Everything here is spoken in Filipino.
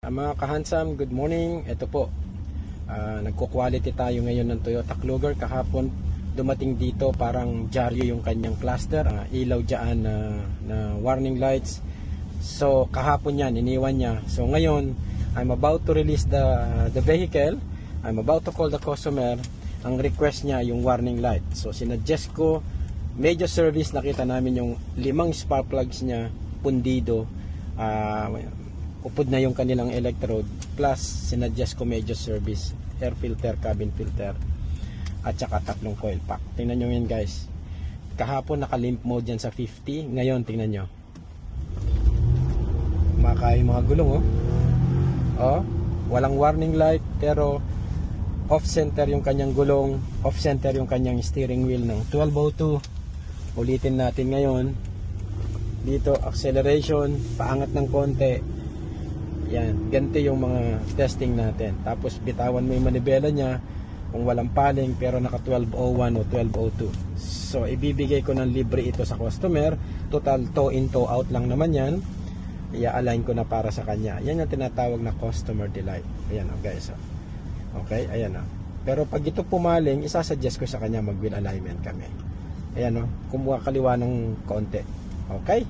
Mga kahansam, good morning. Ito po, nagko-quality tayo ngayon ng Toyota Kluger. Kahapon dumating dito, parang dyaryo yung kanyang cluster, ilaw dyan na warning lights. So kahapon yan, iniwan niya. So ngayon, I'm about to release the vehicle. I'm about to call the customer. Ang request niya yung warning light. So sinuggest ko, major service. Nakita namin yung 5 spark plugs niya pundido. Upod na yung kanilang electrode, plus sinuggest ko major service, air filter, cabin filter, at saka 3 coil pack. Tingnan nyo yun guys, kahapon naka limp mode yan sa 50, ngayon tingnan nyo, kumakain mga gulong walang warning light, pero off center yung kanyang gulong, off center yung kanyang steering wheel ng 1202. Ulitin natin ngayon dito, acceleration, paangat ng konti. Yan, ganito yung mga testing natin. Tapos bitawan mo yung manibela niya kung walang paling, pero naka 1201 o 1202. So ibibigay ko ng libre ito sa customer. Total toe in toe out lang naman yan. I-align ko na para sa kanya. Yan yung tinatawag na customer delight. Ayan guys. Okay, ayan Pero pag ito pumaling, isasuggest ko sa kanya mag wheel alignment kami. Ayan kumuha kaliwa ng konti. Okay,